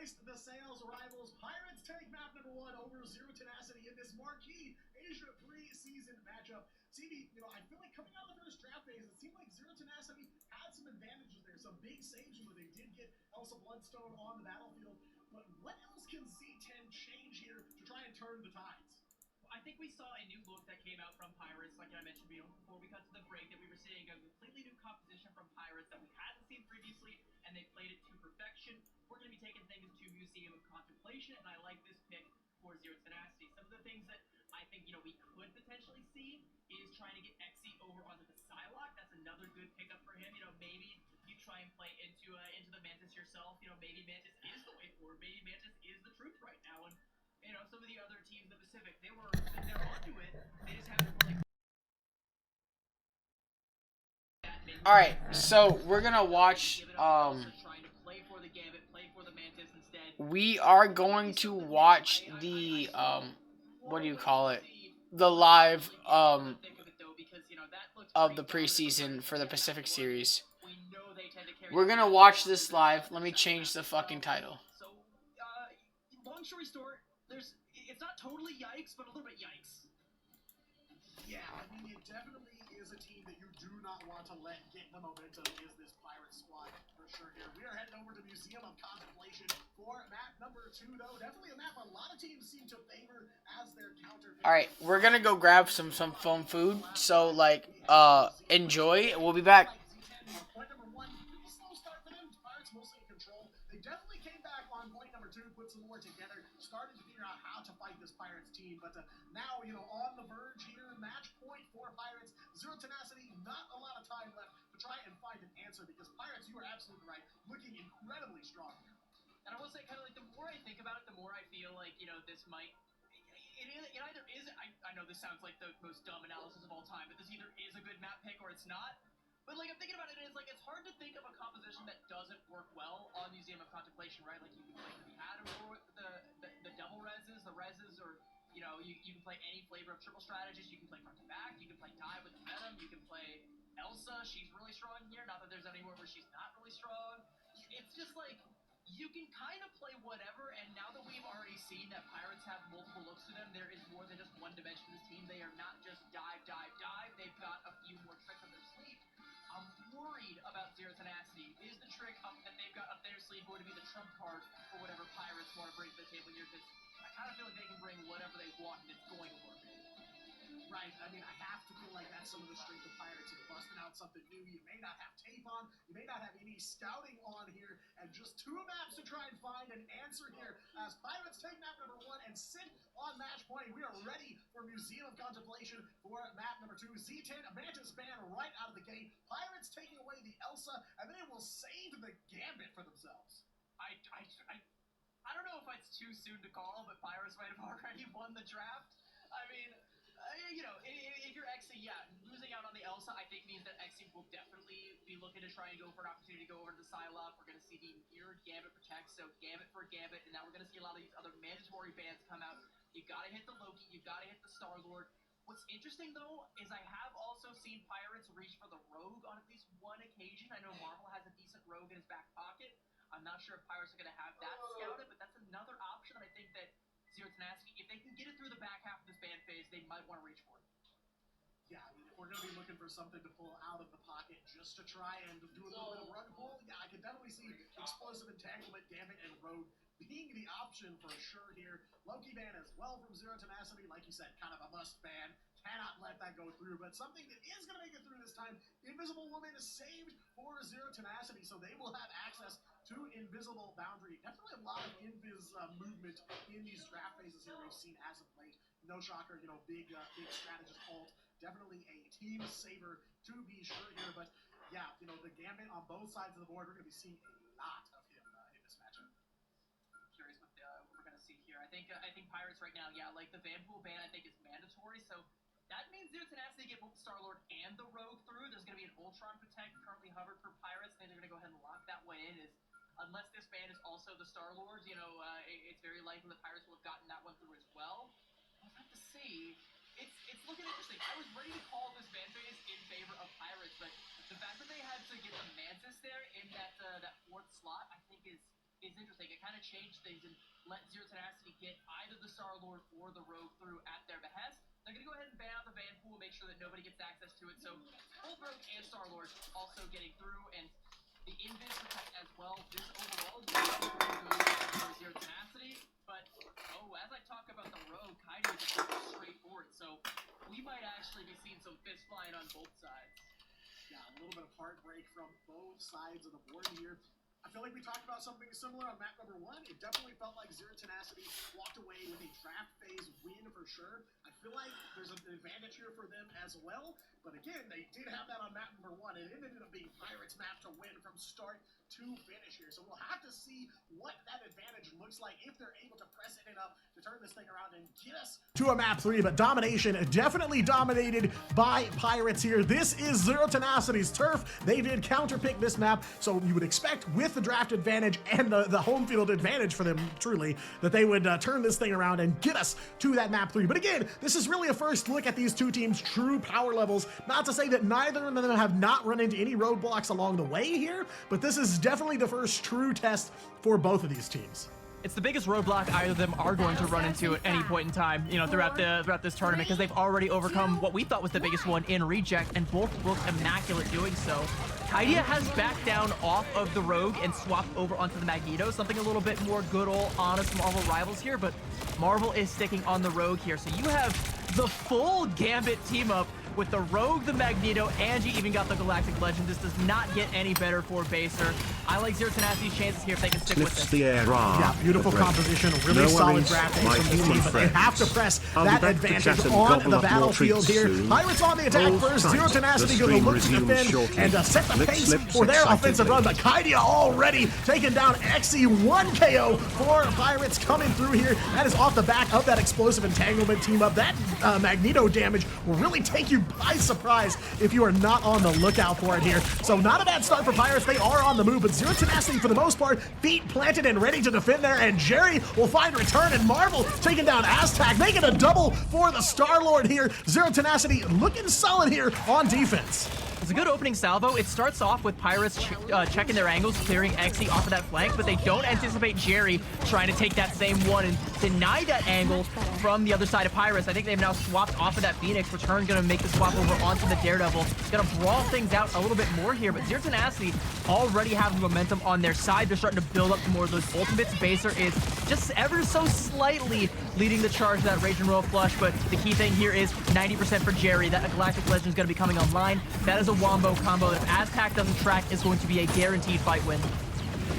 faced the Sales rivals. Pirates take map number 1 over Zero Tenacity in this marquee Asia preseason matchup. CB, I feel like coming out of the first draft phase, it seemed like Zero Tenacity had some advantages there, some big saves where they did get Elsa Bloodstone on the battlefield. But what else can Z10 change here to try and turn the tides? I think we saw a new look that came out from Pirates, like I mentioned before we cut to the break, that we were seeing a completely new composition from Pirates that we hadn't seen previously, and they played it to perfection. We're going to be taking things to Museum of Contemplation, and I like this pick for Zero Tenacity. Some of the things that I think, we could potentially see is trying to get Xe over onto the Psylocke. That's another good pickup for him. Maybe you try and play into the Mantis yourself. Maybe Mantis is the way forward. Maybe Mantis is the truth right now, and some of the other teams in the Pacific, they're onto it. They just haven't really. All right, so we're gonna watch. We are going to watch the what do you call it? The live of the preseason for the Pacific Series. We're gonna watch this live. Let me change the fucking title. So, long story short, it's not totally yikes, but a little bit yikes. Yeah, it definitely is a team that you do not want to let get the momentum, is this Pirates squad for sure here. We are heading over to Museum of Contemplation for map number 2, though. Definitely a map a lot of teams seem to favor as their counter. Alright, we're gonna go grab some foam food, so, enjoy. We'll be back. Point number 1, slow start for them. Pirates mostly in control. They definitely came back on point number 2, put some more together, started to figure out how to fight this Pirates team, but now, on the verge here, match point for Pirates. Zero Tenacity, not a lot of time left to try and find an answer, because Pirates, you are absolutely right, looking incredibly strong here. And I will say, the more I think about it, the more I feel like, this might. It either is. I know this sounds like the most dumb analysis of all time, but this either is a good map pick or it's not. But I'm thinking about it, it's hard to think of a composition that doesn't work well on Museum of Contemplation, right? Like, you can play the Atom or the double reses, or you can play any flavor of triple strategies. You can play front to back. You can play dive with the Venom. You can play Elsa. She's really strong here. Not that there's anywhere where she's not really strong. It's just you can kind of play whatever, and now that we've already seen that Pirates have multiple looks to them, there is more than just one dimension to this team. They are not just dive. They've got a few more tricks up their sleeve. I'm worried about Zero Tenacity. Is the trick that they've got up their sleeve going to be the trump card for whatever Pirates want to bring to the table here? Because I kind of feel like they can bring whatever they want, and it's going to work. Right, I have to feel like that's some of the strength of Pirates. Busting out something new. You may not have tape on, you may not have any scouting on here, and just 2 maps to try and find an answer here. As Pirates take map number 1 and sit on match point, we are ready for Museum of Contemplation for map number 2. Z10, Mantis ban right out of the gate. Pirates taking away the Elsa, and they will save the Gambit for themselves. I don't know if it's too soon to call, but Pirates might have already won the draft. If you're Xe, losing out on the Elsa, I think means that Xe will definitely be looking to try and go for an opportunity to go over to the Psylocke. We're going to see the mirrored Gambit protect, so Gambit for Gambit, and now we're going to see a lot of these other mandatory bans come out. You got to hit the Loki, you got to hit the Star-Lord. What's interesting, though, is I have also seen Pirates reach for the Rogue on at least one occasion. I know Marvel has a decent Rogue in his back pocket. I'm not sure if Pirates are going to have that scouted, but that's another option that I think that Zero Tenacity, if they can get it through the back half of this ban phase, they might want to reach for it. Yeah, if we're going to be looking for something to pull out of the pocket just to try and do a little bit of run pull, I can definitely see Explosive Entanglement, Gambit, and Rogue being the option for sure here. Loki ban as well from Zero Tenacity, like you said, kind of a must ban. Cannot let that go through, but something that is going to make it through this time, Invisible Woman is saved for Zero Tenacity, so they will have access to Invisible Boundary. Definitely a lot of invis movement in these draft phases here we've seen as of late. No shocker, big strategist ult. Definitely a team saver to be sure here, but yeah, the Gambit on both sides of the board, we're going to be seeing a lot of him in this matchup. I'm curious what we're going to see here. I think Pirates right now, the Vanpool ban I think is mandatory, so that means Zero Tenacity get both the Star-Lord and the Rogue through. There's going to be an Ultron Protect currently hovered for Pirates. I think they're going to go ahead and lock that one in. Unless this ban is also the Star-Lord, it's very likely the Pirates will have gotten that one through as well. We'll have to see. It's looking interesting. I was ready to call this ban phase in favor of Pirates, but the fact that they had to get the Mantis there in that 4th slot, I think is is interesting. It kind of changed things and let Zero Tenacity get either the Star-Lord or the Rogue through at their behest. They're going to go ahead and ban out the Van Pool, make sure that nobody gets access to it. So both Rogue and Star-Lord also getting through, and the Invis protect as well. This overall is good for Zero Tenacity, but as I talk about the Rogue, Kaidi is just straightforward. So we might actually be seeing some fists flying on both sides. Yeah, a little bit of heartbreak from both sides of the board here. I feel like we talked about something similar on map number 1. It definitely felt like Zero Tenacity walked away with a draft phase win for sure. I feel like there's an advantage here for them as well. But again, they did have that on map number 1, and it ended up being Pirates' map to win from start to finish here. So we'll have to see what that advantage looks like if they're able to press it enough to turn this thing around and get us to a map 3. But domination definitely dominated by Pirates here. This is Zero Tenacity's turf. They did counterpick this map, so you would expect with the draft advantage and the home field advantage for them, truly, that they would turn this thing around and get us to that map 3. But again, this is really a first look at these two teams' true power levels. Not to say that neither of them have not run into any roadblocks along the way here, but this is definitely the first true test for both of these teams. It's the biggest roadblock either of them are going to run into at any point in time, you know, throughout this tournament, because they've already overcome what we thought was the biggest one in Reject, and both look immaculate doing so. Kaidia has backed down off of the Rogue and swapped over onto the Magneto, something a little bit more good old honest Marvel rivals here, but Marvel is sticking on the Rogue here. So you have the full Gambit team up with the Rogue, the Magneto, and you even got the Galactic Legend. This does not get any better for Baser. I like Zero Tenacity's chances here if they can stick with this. Yeah, beautiful composition, really solid drafting from the team, but they have to press that advantage on the battlefield here. Pirates on the attack first, Zero Tenacity going to look to defend and set the pace for their offensive run, but Kaidia already taking down Xe, 1 KO for Pirates coming through here. That is off the back of that explosive entanglement team up. That Magneto damage will really take you by surprise if you are not on the lookout for it here. So not a bad start for Pirates. They are on the move, but Zero Tenacity for the most part, feet planted and ready to defend there, and Jerry will find return, and Marvel taking down Aztec, making a double for the Star-Lord here. Zero Tenacity looking solid here on defense. It's a good opening salvo. It starts off with Pirates checking their angles, clearing Xe off of that flank, but they don't anticipate Jerry trying to take that same one and deny that angle from the other side of Pirates. I think they've now swapped off of that Phoenix. Return going to make the swap over onto the Daredevil. Going to brawl things out a little bit more here, but Zero Tenacity already having momentum on their side. They're starting to build up more of those ultimates. Baser is just ever so slightly leading the charge to that Rage and Roll flush, but the key thing here is 90% for Jerry. That Galactic Legend is going to be coming online. That is a wombo combo that if Aztec doesn't track is going to be a guaranteed fight win.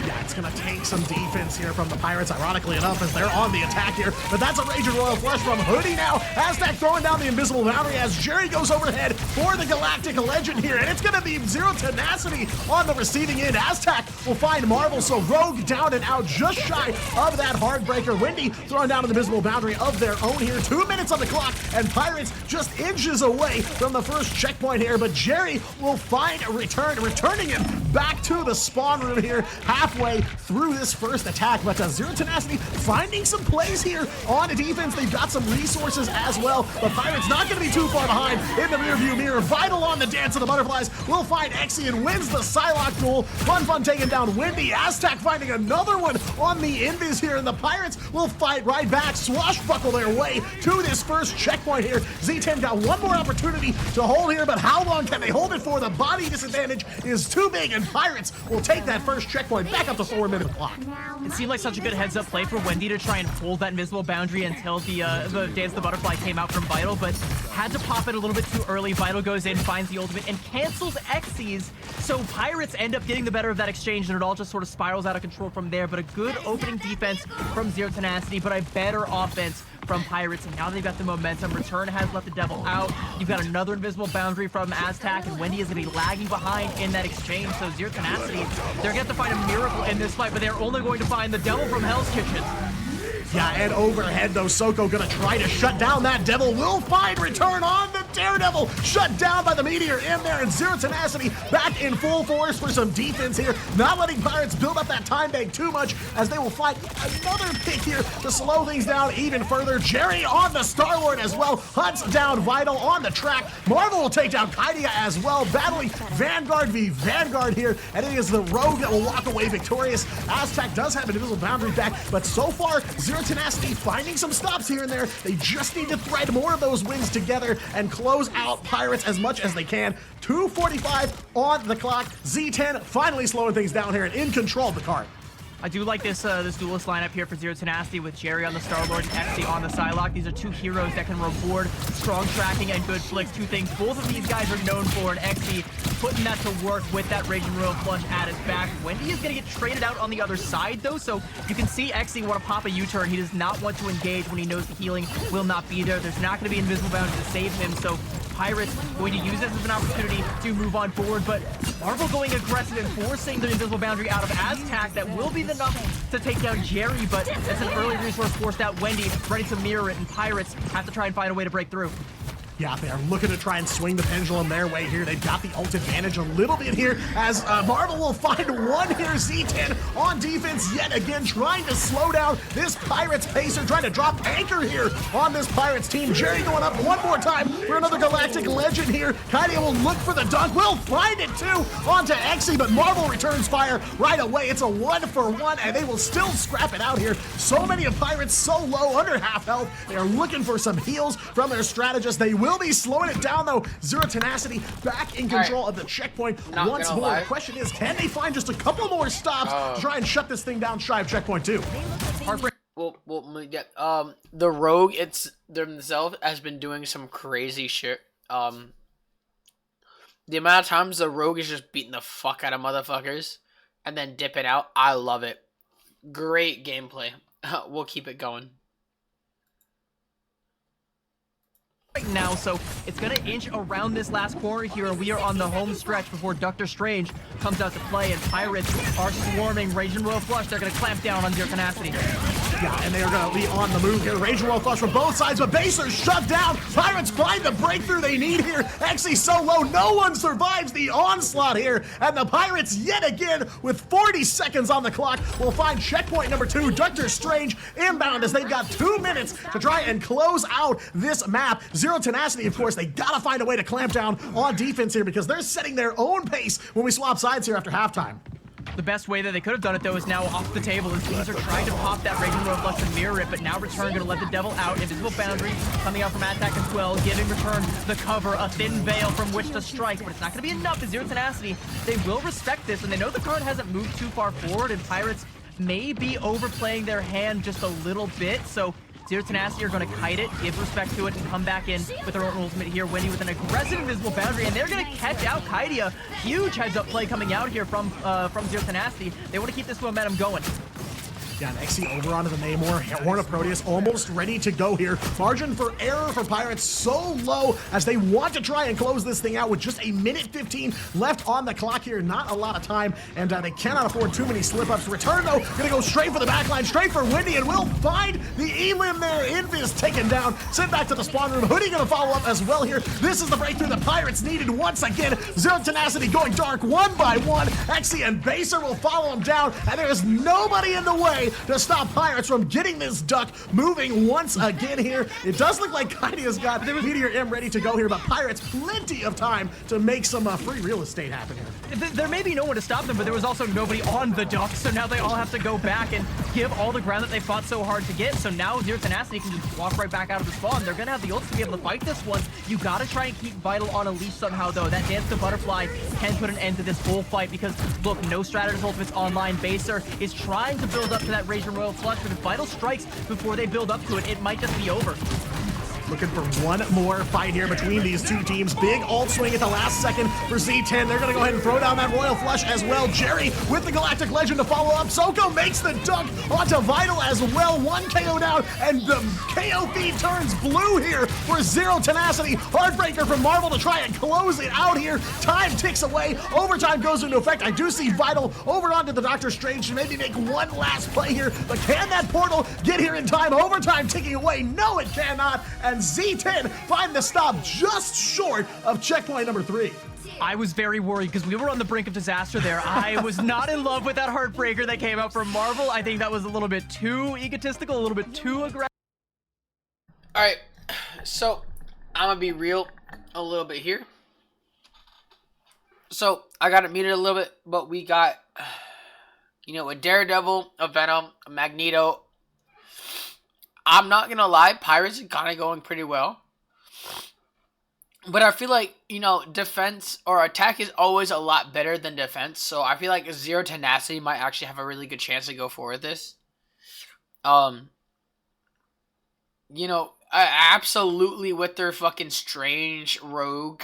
Yeah, it's going to take some defense here from the Pirates, ironically enough, as they're on the attack here. But that's a Raging Royal Flush from Hoodie now. Aztec throwing down the invisible boundary as Jerry goes overhead for the Galactic Legend here. And it's going to be Zero Tenacity on the receiving end. Aztec will find Marvel, so Rogue down and out just shy of that Heartbreaker. Wendy throwing down an invisible boundary of their own here. 2 minutes on the clock, and Pirates just inches away from the first checkpoint here. But Jerry will find a returning him back to the spawn room here, halfway through this first attack. But Zero Tenacity finding some plays here on defense. They've got some resources as well, but Pirates not going to be too far behind in the rearview mirror. Vital on the Dance of the Butterflies will find Xe and wins the Psylocke duel. Fun taking down Wendy. Aztec finding another one on the Invis here, and the Pirates will fight right back, swashbuckle their way to this first checkpoint here. Z10 got one more opportunity to hold here, but how long can they hold it for? The body disadvantage is too big, and Pirates will take that first checkpoint back up to 4-minute clock. It seemed like such a good heads-up play for Wendy to try and hold that invisible boundary until the Dance of the Butterfly came out from Vital, but had to pop it a little bit too early. Vital goes in, finds the ultimate, and cancels Xyz, so Pirates end up getting the better of that exchange, and it all just sort of spirals out of control from there. But a good opening defense from Zero Tenacity, but a better offense from Pirates, and now they've got the momentum. Return has let the Devil out. You've got another invisible boundary from Aztec, and Wendy is going to be lagging behind in that exchange, so Zero Tenacity, they're going to have to find a miracle in this fight, but they're only going to find the Devil from Hell's Kitchen. Yeah, and overhead though, Soko gonna try to shut down that Devil. Will find return on the Daredevil shut down by the Meteor in there, and Zero Tenacity back in full force for some defense here, not letting Pirates build up that time bank too much as they will find another pick here to slow things down even further. Jerry on the Star-Lord as well, hunts down Vital on the track. Marvel will take down Kaidia as well, battling Vanguard v Vanguard here, and it is the Rogue that will walk away victorious. Aztec does have an invisible boundary back, but so far, Zero Tenacity finding some stops here and there. They just need to thread more of those wins together and close out Pirates as much as they can. 2:45 on the clock. Z10 finally slowing things down here and in control of the card. I do like this this duelist lineup here for Zero Tenacity with Jerry on the Star-Lord and Exi on the Psylocke. These are two heroes that can reward strong tracking and good flicks. Two things both of these guys are known for, and Exi putting that to work with that Raging Royal Flush at his back. Wendy is going to get traded out on the other side, though, so you can see Exi want to pop a U-turn. He does not want to engage when he knows the healing will not be there. There's not going to be Invisible Boundary to save him, so Pirates going to use this as an opportunity to move on forward, but Marvel going aggressive and forcing the Invisible Boundary out of Aztec. That will be enough to take down Jerry, but as an early resource forced out Wendy, ready to mirror it, and Pirates have to try and find a way to break through. Yeah, they are looking to try and swing the pendulum their way here. They've got the ult advantage a little bit here as Marvel will find one here. Z10 on defense yet again, trying to slow down this Pirates pacer, trying to drop anchor here on this Pirates team. Jerry going up one more time for another Galactic Legend here. Kaidia will look for the dunk, will find it too onto Exi, but Marvel returns fire right away. It's a 1-for-1, and they will still scrap it out here. So many of Pirates so low, under half health. They are looking for some heals from their strategist. They will be slowing it down though. Zero Tenacity back in control of the checkpoint once more. The question is, can they find just a couple more stops to try and shut this thing down shy of checkpoint 2? Well, the Rogue themselves has been doing some crazy shit. The amount of times the Rogue is just beating the fuck out of motherfuckers and then dipping out, I love it. Great gameplay. We'll keep it going. Right now, so it's gonna inch around this last corner here, and we are on the home stretch before Doctor Strange comes out to play, and Pirates are swarming Raging Royal Flush. They're gonna clamp down on Zero Tenacity. Yeah, and they are going to be on the move here. Raging Royal Flush from both sides, but Baser shut down. Pirates find the breakthrough they need here. Exi so low, no one survives the onslaught here. And the Pirates, yet again, with 40 seconds on the clock, will find checkpoint number 2. Doctor Strange inbound as they've got 2 minutes to try and close out this map. Zero Tenacity, of course, they got to find a way to clamp down on defense here because they're setting their own pace when we swap sides here after halftime. The best way that they could have done it, though, is now off the table, and teams are trying to pop that Raging Royal Flush and mirror it, but now Return going to let the Devil out. Invisible Boundary coming out from Attack as well, giving Return the cover, a thin veil from which to strike, but it's not going to be enough. As Zero Tenacity, they will respect this, and they know the card hasn't moved too far forward, and Pirates may be overplaying their hand just a little bit, so Zero Tenacity are going to kite it, give respect to it, and come back in with their own ultimate here. Wendy with an aggressive Invisible Boundary, and they're going to catch out Kaidia. Huge heads-up play coming out here from Zero Tenacity. They want to keep this momentum going. Yeah, and Exi over onto the Namor. Horn of Proteus almost ready to go here. Margin for error for Pirates so low as they want to try and close this thing out with just a minute 15 left on the clock here. Not a lot of time, and they cannot afford too many slip-ups. Return, though, gonna go straight for the backline, straight for Wendy, and will find the Elim there. Invis taken down, sent back to the spawn room. Hoodie gonna follow up as well here. This is the breakthrough the Pirates needed once again. Zero Tenacity going dark one by one. Exi and Baser will follow him down, and there is nobody in the way to stop Pirates from getting this duck moving once again here. It does look like Kaidia's got Meteor M ready to go here, but Pirates plenty of time to make some free real estate happen here. There may be no one to stop them, but there was also nobody on the duck, so now they all have to go back and give all the ground that they fought so hard to get. So now Zero Tenacity can just walk right back out of the spawn. They're gonna have the ults to be able to fight this one. You gotta try and keep Vital on a leash somehow, though. That Dance to Butterfly can put an end to this whole fight because, look, no Strategist ultimates online. Baser is trying to build up to that Raging Royal Flush, but if Vital strikes before they build up to it, it might just be over. Looking for one more fight here between these two teams. Big ult swing at the last second for Z10. They're going to go ahead and throw down that Royal Flush as well. Jerry with the Galactic Legend to follow up. Soko makes the dunk onto Vital as well. 1 KO down, and the KO feed turns blue here for Zero Tenacity. Heartbreaker from Marvel to try and close it out here. Time ticks away. Overtime goes into effect. I do see Vital over onto the Doctor Strange to maybe make one last play here, but can that portal get here in time? Overtime ticking away. No, it cannot. And and Z10 find the stop just short of checkpoint number 3. I was very worried because we were on the brink of disaster there. I was not in love with that heartbreaker that came out from Marvel. I think that was a little bit too egotistical, a little bit too aggressive. Alright, so I'm gonna be real a little bit here. So I got it muted a little bit, but we got, you know, a Daredevil, a Venom, a Magneto. I'm not gonna lie, Pirates are kind of going pretty well. But I feel like, you know, defense or attack is always a lot better than defense. So I feel like Zero Tenacity might actually have a really good chance to go forward this. You know, absolutely with their fucking strange rogue.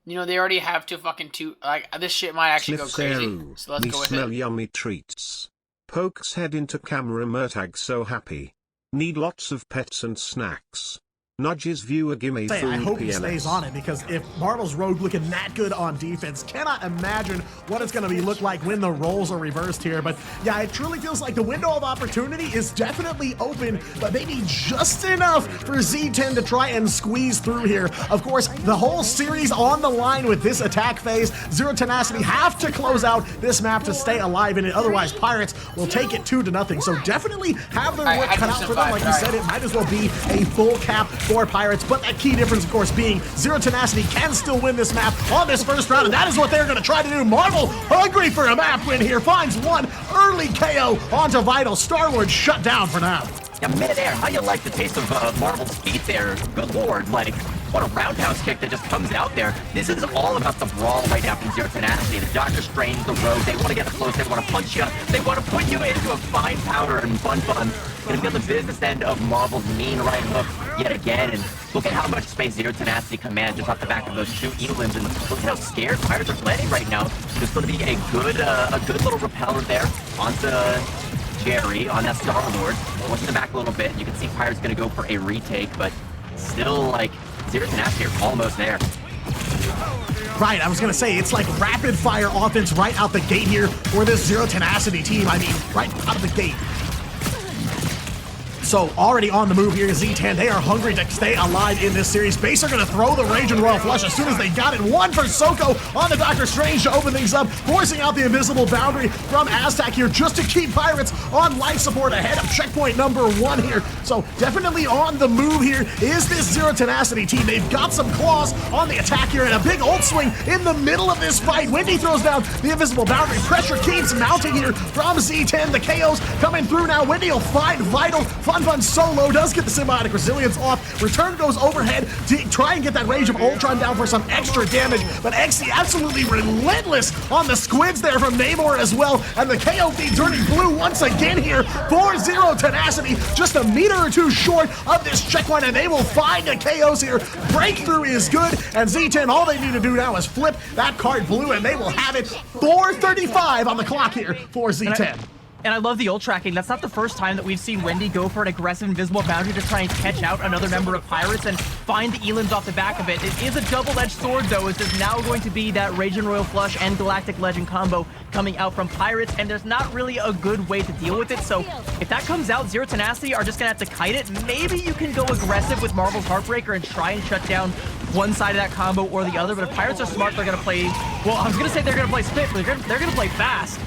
You know, they already have like, this shit might actually go crazy. So let's go with smell it. yummy treats. Pokes head into camera. Murtag so happy. Need lots of pets and snacks. Nudges viewer gimme full I hope he PLS. stays on it, because if Marvel's Rogue looking that good on defense, cannot imagine what it's going to be look like when the roles are reversed here. But yeah, it truly feels like the window of opportunity is definitely open, but maybe just enough for Z10 to try and squeeze through here. Of course, the whole series on the line with this attack phase. Zero Tenacity have to close out this map to stay alive in it, otherwise Pirates will take it 2-0. So definitely have their work cut out for them. Like you said, it might as well be a full cap for Pirates, but that key difference, of course, being Zero Tenacity can still win this map on this first round, and that is what they're going to try to do. Marvel, hungry for a map win here, finds one early KO onto Vital. Star-Lord shut down for now. Yeah, midair, how you like the taste of Marvel's feet there? Good lord, like, what a roundhouse kick that just comes out there. This is all about the brawl right now from Zero Tenacity. The Doctor Strange, the Rogue, they want to get close, they want to punch you, they want to put you into a fine powder and fun. Gonna be on the business end of Marvel's mean right hook yet again, and look at how much space Zero Tenacity commands just off the back of those 2 Elims, and look at how scared Pirates are playing right now. There's going to be a good little repeller there onto Jerry on that Star-Lord. Pushing it back a little bit, you can see Pirates going to go for a retake, but still, like, Zero Tenacity are almost there. Right, I was going to say, it's like rapid fire offense right out the gate here for this Zero Tenacity team. I mean, right out of the gate. So already on the move here, Z10, they are hungry to stay alive in this series. Base are going to throw the Rage and Royal Flush as soon as they got it. One for Soko on the Doctor Strange to open things up, forcing out the invisible boundary from Aztec here just to keep Pirates on life support ahead of checkpoint number 1 here. So definitely on the move here is this Zero Tenacity team. They've got some claws on the attack here and a big ult swing in the middle of this fight. Wendy throws down the invisible boundary. Pressure keeps mounting here from Z10. The KOs coming through now. Wendy will find Vital. Fun solo does get the symbiotic resilience off. Return goes overhead to try and get that Rage of Ultron down for some extra damage, but XC absolutely relentless on the squids there from Namor as well, and the KO feed turning blue once again here for Zero Tenacity, just a meter or 2 short of this checkpoint, and they will find the KOs here. Breakthrough is good, and Z10, all they need to do now is flip that card blue, and they will have it. 4:35 on the clock here for Z10. And I love the ult tracking. That's not the first time that we've seen Wendy go for an aggressive invisible boundary to try and catch out another member of Pirates and find the Elims off the back of it. It is a double-edged sword, though, as there's now going to be that Rage and Royal Flush and Galactic Legend combo coming out from Pirates, and there's not really a good way to deal with it. So if that comes out, Zero Tenacity are just going to have to kite it. Maybe you can go aggressive with Marvel's Heartbreaker and try and shut down one side of that combo or the other. But if Pirates are smart, they're going to play... Well, I was going to say they're going to play split, but they're going to play fast.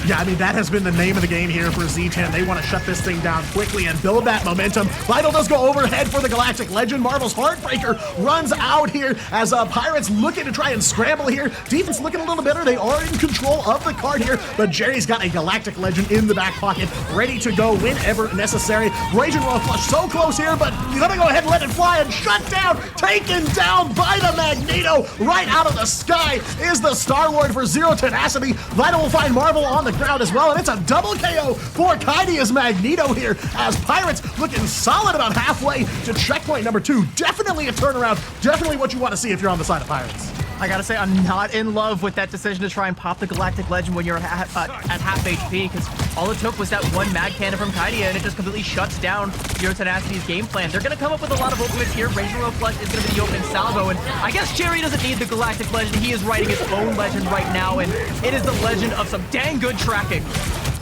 Yeah, I mean, that has been the name of the game here for Z10. They want to shut this thing down quickly and build that momentum. Vital does go overhead for the Galactic Legend. Marvel's Heartbreaker runs out here as Pirates looking to try and scramble here. Defense looking a little better. They are in control of the card here, but Jerry's got a Galactic Legend in the back pocket, ready to go whenever necessary. Rage and Royal Flush so close here, but you're going to go ahead and let it fly and shut down. Taken down by the Magneto. Right out of the sky is the Star-Lord for Zero Tenacity. Vital will find Marvel on the ground as well, and it's a double KO for Kaidia's Magneto here as Pirates looking solid about halfway to checkpoint number 2. Definitely a turnaround. Definitely what you want to see if you're on the side of Pirates. I gotta say, I'm not in love with that decision to try and pop the Galactic Legend when you're at half HP, because all it took was that one Mad Cannon from Kaidia, and it just completely shuts down Zero Tenacity's game plan. They're gonna come up with a lot of ultimates here. Rage and Royal Flush is gonna be the open salvo, and I guess Jerry doesn't need the Galactic Legend. He is writing his own legend right now, and it is the legend of some dang good tracking.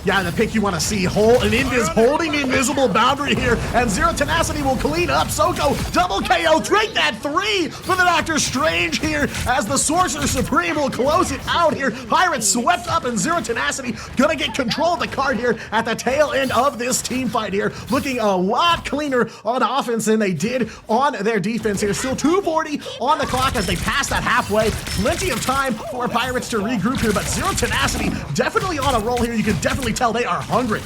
Yeah, the pick you want to see. Holding the invisible boundary here, and Zero Tenacity will clean up. Soko, double KO, drink that 3 for the Doctor Strange here, as the Sorcerer Supreme will close it out here. Pirates swept up, and Zero Tenacity gonna get control of the card here at the tail end of this team fight here, looking a lot cleaner on offense than they did on their defense here. Still 2:40 on the clock as they pass that halfway. Plenty of time for Pirates to regroup here, but Zero Tenacity definitely on a roll here. You can definitely tell they are hungry.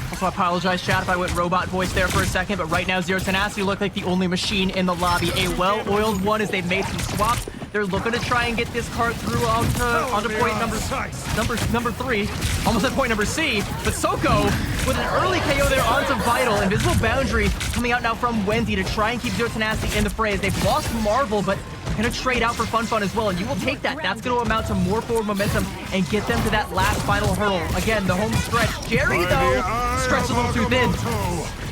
Also, I apologize, chat, if I went robot voice there for a second, but right now Zero Tenacity look like the only machine in the lobby. A well-oiled one as they've made some swaps. They're looking to try and get this card through onto point number 3, almost at point number C. But Soko with an early KO there onto Vital. Invisible Boundary coming out now from Wendy to try and keep Zero Tenacity in the fray. They've lost Marvel, but they're gonna trade out for Fun as well, and you will take that. That's gonna amount to more forward momentum and get them to that last final hurdle. Again, the home stretch. Jerry, though, stretched a little too thin.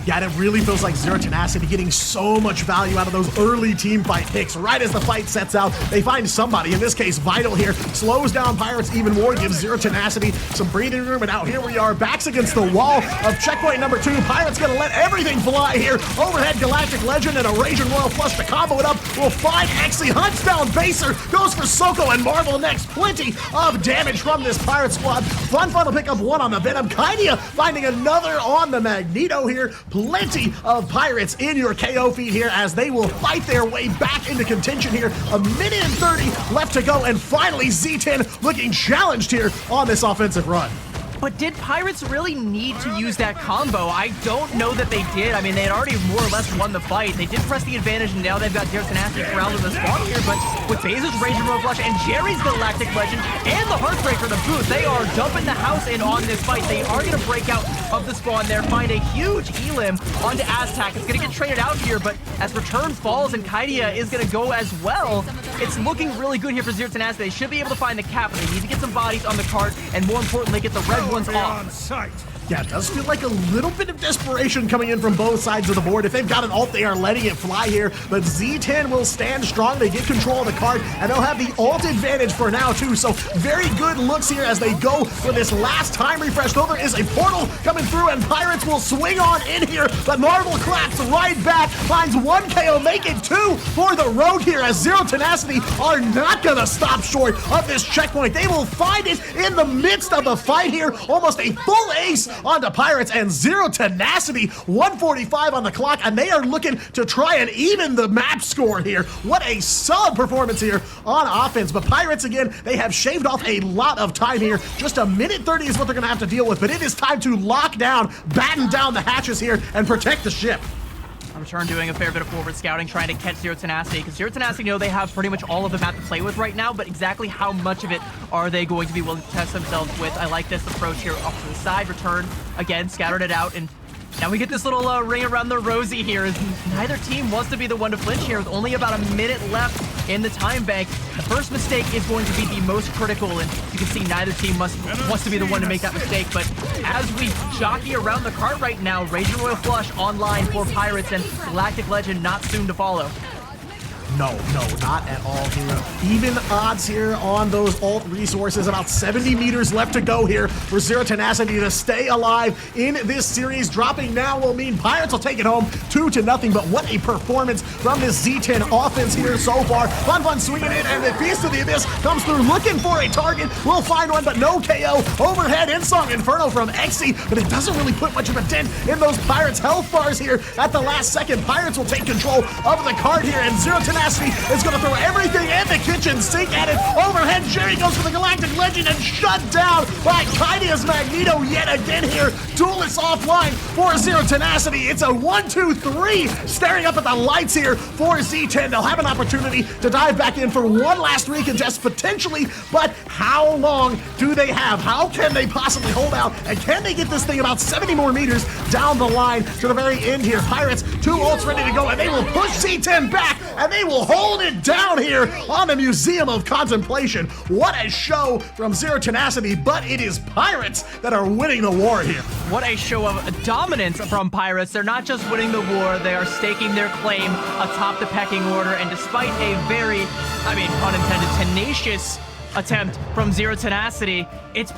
Yeah, and it really feels like Zero Tenacity getting so much value out of those early team fight picks. Right as the fight sets out, they find somebody, in this case Vital here, slows down Pirates even more, gives Zero Tenacity some breathing room, and now here we are, backs against the wall of checkpoint number 2. Pirates gonna let everything fly here. Overhead Galactic Legend and a Raging Royal Flush to combo it up. Will find Exy, hunts down Baser, goes for Soko and Marvel next. Plenty of damage from this Pirate squad. Fun will pick up 1 on the Venom. Kaidia finding another on the Magneto here. Plenty of Pirates in your KO feed here as they will fight their way back into contention here. 1:30 left to go, and finally Z10 looking challenged here on this offensive run. But did Pirates really need to use that combo? I don't know that they did. I mean, they had already more or less won the fight. They did press the advantage, and now they've got Zero Tenacity corralled in the spawn here, but with Baser's Raging Royal Flush and Jerry's Galactic Legend and the Heartbreaker, the boot, they are dumping the house in on this fight. They are going to break out of the spawn there, find a huge Elim onto Aztac. It's going to get traded out here, but as return falls and Kaidia is going to go as well, it's looking really good here for Zero Tenacity. They should be able to find the cap, but they need to get some bodies on the card, and more importantly, get the red ones off. Yeah, it does feel like a little bit of desperation coming in from both sides of the board. If they've got an ult, they are letting it fly here, but Z10 will stand strong. They get control of the card, and they'll have the ult advantage for now, too. So very good looks here as they go for this last time refresh. Though there is a portal coming through, and Pirates will swing on in here, but Marvel claps right back, finds 1 KO, make it 2 for the road here, as Zero Tenacity are not gonna stop short of this checkpoint. They will find it in the midst of the fight here, almost a full ace onto Pirates, and Zero Tenacity, 1:45 on the clock, and they are looking to try and even the map score here. What a solid performance here on offense, but Pirates, again, they have shaved off a lot of time here. Just 1:30 is what they're gonna have to deal with, but it is time to lock down, batten down the hatches here, and protect the ship. Return doing a fair bit of forward scouting, trying to catch Zero Tenacity, because Zero Tenacity know they have pretty much all of the map to play with right now, but exactly how much of it are they going to be willing to test themselves with? I like this approach here. Off to the side, return, again, scattered it out, and now we get this little ring around the rosy here, as neither team wants to be the one to flinch here with only about a minute left in the time bank. The first mistake is going to be the most critical, and you can see neither team wants to be the one to make that mistake, but as we jockey around the cart right now, Raging Royal Flush online for Pirates, and Galactic Legend not soon to follow. No, not at all here. Even odds here on those ult resources. About 70 meters left to go here for Zero Tenacity to stay alive in this series. Dropping now will mean Pirates will take it home 2-0, but what a performance from this Z10 offense here so far. Fun swinging in, and the Feast of the Abyss comes through looking for a target. Will find one, but no KO. Overhead Insong Inferno from Exy, but it doesn't really put much of a dent in those Pirates' health bars here at the last second. Pirates will take control of the card here, and Zero Tenacity is going to throw everything in the kitchen sink at it. Overhead, Jerry goes for the Galactic Legend, and shut down by Kaidia's Magneto yet again here. Duelist offline for Zero Tenacity. It's a 1-2-3 staring up at the lights here for Z10. They'll have an opportunity to dive back in for one last recontest potentially, but how long do they have? How can they possibly hold out? And can they get this thing about 70 more meters down the line to the very end here? Pirates, 2 ults ready to go, and they will push Z10 back, and they will hold it down here on the Museum of Contemplation. What a show from Zero Tenacity, but it is Pirates that are winning the war here. What a show of dominance from Pirates. They're not just winning the war, they are staking their claim atop the pecking order, and despite a very, I mean, pun intended, tenacious attempt from Zero Tenacity, it's